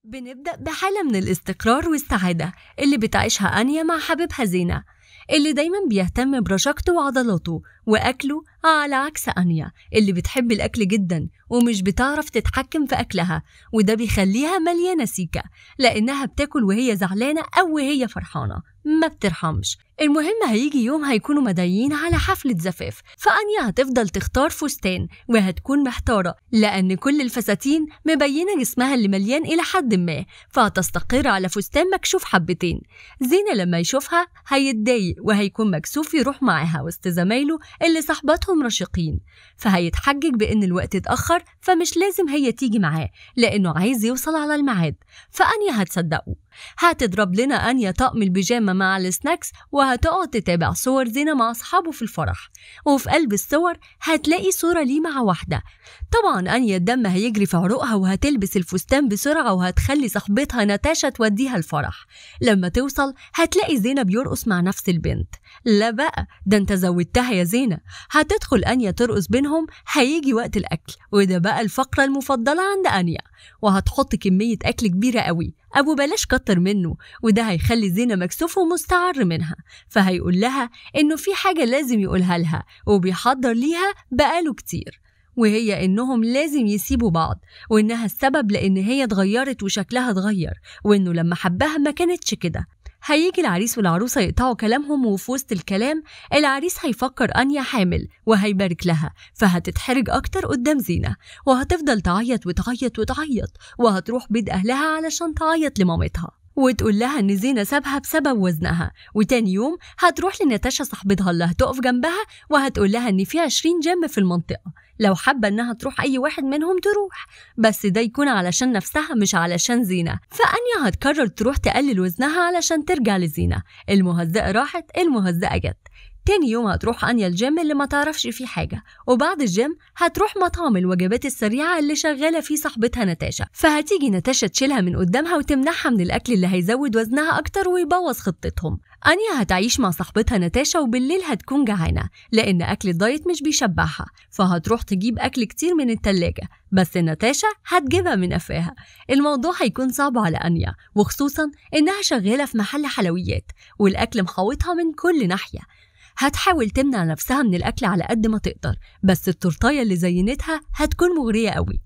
بنبدأ بحالة من الاستقرار والسعادة اللي بتعيشها أنيا مع حبيبها زينة، اللي دايما بيهتم برشاقته وعضلاته وأكله، على عكس أنيا اللي بتحب الأكل جدا ومش بتعرف تتحكم في أكلها، وده بيخليها مليانة سيكة لأنها بتاكل وهي زعلانة أو وهي فرحانة، ما بترحمش. المهم هيجي يوم هيكونوا مدعيين على حفلة زفاف، فأنيا هتفضل تختار فستان وهتكون محتارة لأن كل الفساتين مبينة جسمها اللي مليان إلى حد ما، فهتستقر على فستان مكشوف حبتين. زينة لما يشوفها هيتضايق وهيكون مكسوف يروح معاها وسط زمايله اللي صحباتهم رشيقين، فهيتحجج بأن الوقت اتأخر فمش لازم هي تيجي معاه لأنه عايز يوصل على الميعاد. فأنيا هتصدقه، هتضرب لنا أنيا طقم البيجامة مع السناكس وهتقعد تتابع صور زينة مع أصحابه في الفرح، وفي قلب الصور هتلاقي صورة ليه مع واحدة. طبعا أنيا الدم هيجري في عروقها وهتلبس الفستان بسرعة وهتخلي صاحبتها ناتاشا توديها الفرح. لما توصل هتلاقي زينة بيرقص مع نفس البنت. لا بقى، ده انت زودتها يا زينة. هتدخل أنيا ترقص بينهم، هيجي وقت الأكل وده بقى الفقرة المفضلة عند أنيا، وهتحط كمية أكل كبيرة قوي أبو بلاش كتر منه، وده هيخلي زينة مكسوف ومستعر منها، فهيقول لها إنه في حاجة لازم يقولها لها وبيحضر ليها بقاله كتير، وهي إنهم لازم يسيبوا بعض، وإنها السبب لأن هي اتغيرت وشكلها اتغير، وإنه لما حبها ما كانتش كده. هيجي العريس والعروسة يقطعوا كلامهم، وفي وسط الكلام العريس هيفكر أنيا حامل وهيبارك لها، فهتتحرج أكتر قدام زينة وهتفضل تعيط وتعيط وتعيط، وهتروح بيت أهلها علشان تعيط لمامتها وتقول لها إن زينة سابها بسبب وزنها. وتاني يوم هتروح لناتاشا صاحبتها اللي هتقف جنبها وهتقول لها إن في 20 جيم في المنطقة، لو حابة إنها تروح أي واحد منهم تروح، بس ده يكون علشان نفسها مش علشان زينة. فأنيا هتقرر تروح تقلل وزنها علشان ترجع لزينة. المهزأة راحت، المهزأة جت. تاني يوم هتروح أنيا الجيم اللي ما تعرفش فيه حاجة، وبعد الجيم هتروح مطعم الوجبات السريعة اللي شغالة فيه صاحبتها ناتاشا، فهتيجي ناتاشا تشيلها من قدامها وتمنعها من الأكل اللي هيزود وزنها أكتر ويبوظ خطتهم. أنيا هتعيش مع صاحبتها ناتاشا وبالليل هتكون جعانة لأن أكل الدايت مش بيشبعها، فهتروح تجيب أكل كتير من التلاجة، بس ناتاشا هتجيبها من قفاها. الموضوع هيكون صعب على أنيا، وخصوصا إنها شغالة في محل حلويات والأكل محاوطها من كل ناحية. هتحاول تمنع نفسها من الأكل على قد ما تقدر، بس التورتاية اللي زينتها هتكون مغرية قوي.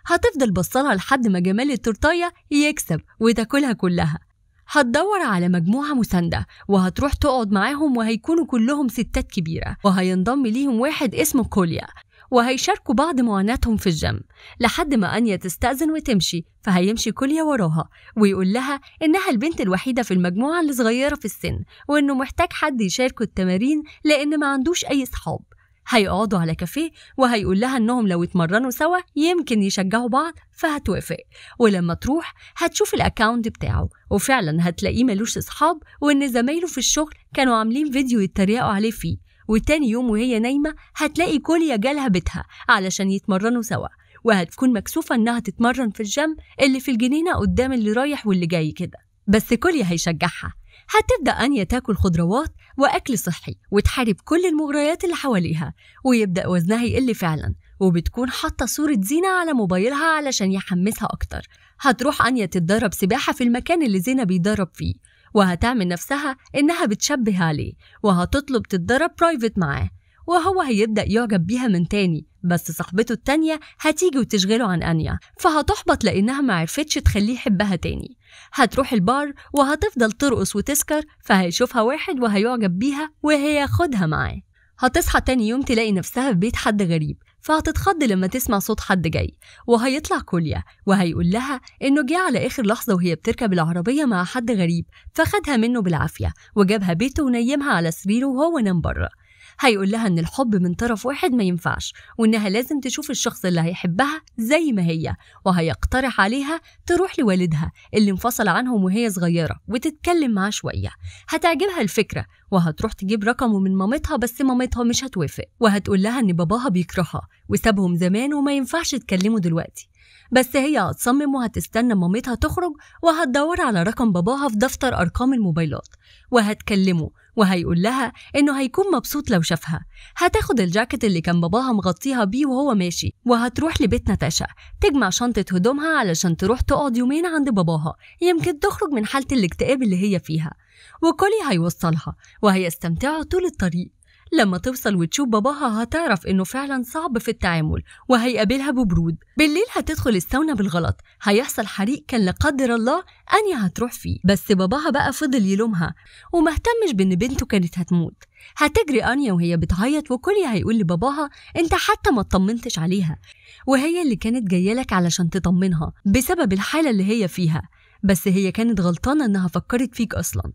هتفضل بصلها لحد ما جمال التورتاية يكسب وتاكلها كلها. هتدور على مجموعة مساندة وهتروح تقعد معاهم، وهيكونوا كلهم ستات كبيرة، وهينضم ليهم واحد اسمه كوليا، وهيشاركوا بعض معاناتهم في الجيم لحد ما أنيا تستأذن وتمشي. فهيمشي كوليا وراها ويقول لها إنها البنت الوحيدة في المجموعة اللي صغيرة في السن، وإنه محتاج حد يشاركوا التمارين لأن ما عندوش أي صحاب. هيقعدوا على كافيه وهيقول لها إنهم لو اتمرنوا سوا يمكن يشجعوا بعض، فهتوافق. ولما تروح هتشوف الأكاونت بتاعه، وفعلا هتلاقيه ملوش أصحاب، وإن زمايله في الشغل كانوا عاملين فيديو يتريقوا عليه فيه. وتاني يوم وهي نايمة هتلاقي كوليا جالها بيتها علشان يتمرنوا سوا، وهتكون مكسوفة إنها تتمرن في الجيم اللي في الجنينة قدام اللي رايح واللي جاي كده، بس كوليا هيشجعها. هتبدأ أنيا تاكل خضروات وأكل صحي وتحارب كل المغريات اللي حواليها، ويبدأ وزنها يقل فعلا، وبتكون حاطة صورة زينة على موبايلها علشان يحمسها أكتر. هتروح أنيا تتدرب سباحة في المكان اللي زينة بيدرب فيه، وهتعمل نفسها إنها بتشبه عليه، وهتطلب تتدرب برايفت معاه، وهو هيبدأ يعجب بيها من تاني، بس صاحبته التانية هتيجي وتشغله عن أنيا، فهتحبط لأنها معرفتش تخليه يحبها تاني. هتروح البار وهتفضل ترقص وتسكر، فهيشوفها واحد وهيعجب بيها وهياخدها معاه. هتصحى تاني يوم تلاقي نفسها في بيت حد غريب، فهتتخض لما تسمع صوت حد جاي، وهيطلع كوليا وهيقول لها إنه جه على آخر لحظة وهي بتركب العربية مع حد غريب، فخدها منه بالعافية وجابها بيته ونيمها على سريره وهو نام بره. هيقول لها إن الحب من طرف واحد ما ينفعش، وإنها لازم تشوف الشخص اللي هيحبها زي ما هي، وهيقترح عليها تروح لوالدها اللي انفصل عنهم وهي صغيرة وتتكلم معاه شوية. هتعجبها الفكرة وهتروح تجيب رقمه من مامتها، بس مامتها مش هتوافق وهتقول لها إن باباها بيكرهها وسابهم زمان وما ينفعش تكلمه دلوقتي. بس هي هتصمم وهتستنى مامتها تخرج، وهتدور على رقم باباها في دفتر أرقام الموبايلات وهتكلمه، وهيقول لها إنه هيكون مبسوط لو شافها. هتاخد الجاكيت اللي كان باباها مغطيها بيه وهو ماشي، وهتروح لبيت ناتاشا تجمع شنطة هدومها علشان تروح تقعد يومين عند باباها، يمكن تخرج من حالة الاكتئاب اللي هي فيها. وكوليا هيوصلها وهيستمتعوا طول الطريق. لما توصل وتشوف باباها هتعرف إنه فعلا صعب في التعامل، وهيقابلها ببرود. بالليل هتدخل الساونا بالغلط، هيحصل حريق كان لا قدر الله أنيا هتروح فيه، بس باباها بقى فضل يلومها ومهتمش بإن بنته كانت هتموت. هتجري أنيا وهي بتعيط، وكوليا هيقول لباباها أنت حتى ما اطمنتش عليها، وهي اللي كانت جايلك علشان تطمنها بسبب الحالة اللي هي فيها، بس هي كانت غلطانة إنها فكرت فيك أصلا.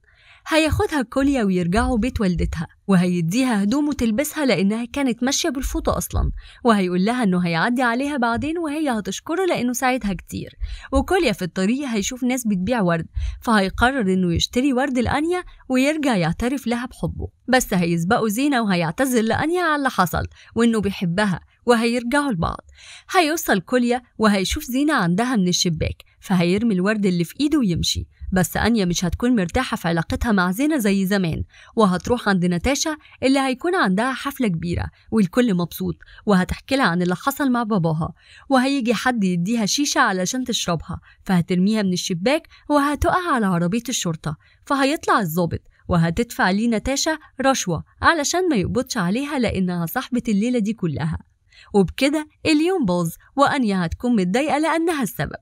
هياخدها كوليا ويرجعوا بيت والدتها، وهيديها هدوم وتلبسها لأنها كانت ماشية بالفوطة أصلا، وهيقول لها إنه هيعدي عليها بعدين وهي هتشكره لأنه ساعدها كتير. وكوليا في الطريق هيشوف ناس بتبيع ورد، فهيقرر إنه يشتري ورد لأنيا ويرجع يعترف لها بحبه. بس هيسبقوا زينة وهيعتذر لأنيا على اللي حصل وإنه بيحبها، وهيرجعوا لبعض. هيوصل كوليا وهيشوف زينة عندها من الشباك، فهيرمي الورد اللي في إيده ويمشي. بس أنيا مش هتكون مرتاحة في علاقتها مع زينة زي زمان، وهتروح عند ناتاشا اللي هيكون عندها حفلة كبيرة والكل مبسوط، وهتحكي لها عن اللي حصل مع باباها. وهيجي حد يديها شيشة علشان تشربها، فهترميها من الشباك وهتقع على عربية الشرطة. فهيطلع الضابط وهتدفع ليه ناتاشا رشوة علشان ما يقبضش عليها لأنها صاحبة الليلة دي كلها. وبكده اليوم باظ، وأنيا هتكون متضايقة لأنها السبب.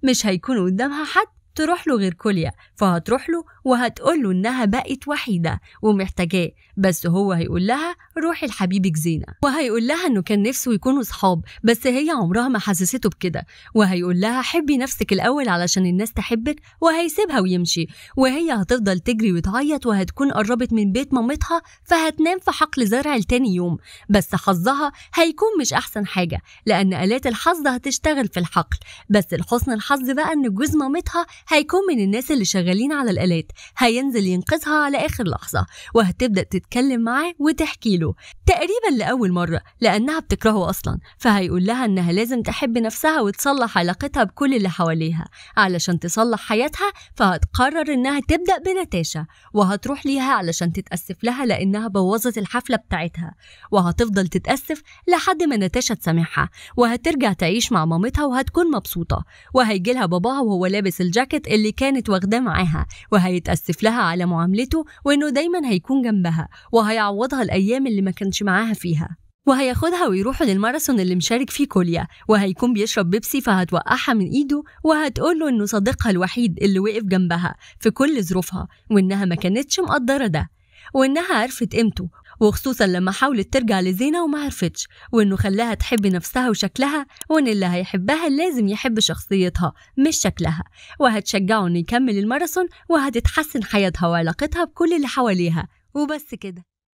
مش هيكون قدامها حد تروح له غير كوليا، فهتروح له وهتقول له إنها بقت وحيدة ومحتاجاه، بس هو هيقول لها روحي لحبيبك زينة، وهيقول لها إنه كان نفسه يكونوا صحاب بس هي عمرها ما حسسته بكده، وهيقول لها حبي نفسك الأول علشان الناس تحبك، وهيسيبها ويمشي. وهي هتفضل تجري وتعيط، وهتكون قربت من بيت مامتها، فهتنام في حقل زرع لتاني يوم. بس حظها هيكون مش أحسن حاجة لأن آلات الحظ هتشتغل في الحقل، بس لحسن الحظ بقى إن جوز مامتها هيكون من الناس اللي شغالين على الآلات، هينزل ينقذها على آخر لحظة، وهتبدأ تتكلم معاه وتحكي له تقريبا لأول مرة لأنها بتكرهه أصلا. فهيقول لها إنها لازم تحب نفسها وتصلح علاقتها بكل اللي حواليها علشان تصلح حياتها. فهتقرر إنها تبدأ بناتاشا، وهتروح ليها علشان تتأسف لها لأنها بوظت الحفلة بتاعتها، وهتفضل تتأسف لحد ما ناتاشا تسامحها، وهترجع تعيش مع مامتها وهتكون مبسوطة. وهيجيلها باباها وهو لابس الجاكيت اللي كانت واخداه معاها، وهيتأسف لها على معاملته وإنه دايما هيكون جنبها، وهيعوضها الأيام اللي ما كانش معاها فيها. وهياخدها ويروحوا للماراثون اللي مشارك فيه كوليا، وهيكون بيشرب بيبسي فهتوقعها من إيده، وهتقوله إنه صديقها الوحيد اللي وقف جنبها في كل ظروفها، وإنها ما كانتش مقدرة ده، وإنها عرفت قيمته، وخصوصا لما حاولت ترجع لزينة وما عرفتش، وإنه خلاها تحب نفسها وشكلها، وإن اللي هيحبها لازم يحب شخصيتها مش شكلها. وهتشجعه إنه يكمل الماراثون، وهتتحسن حياتها وعلاقتها بكل اللي حواليها. وبس كده.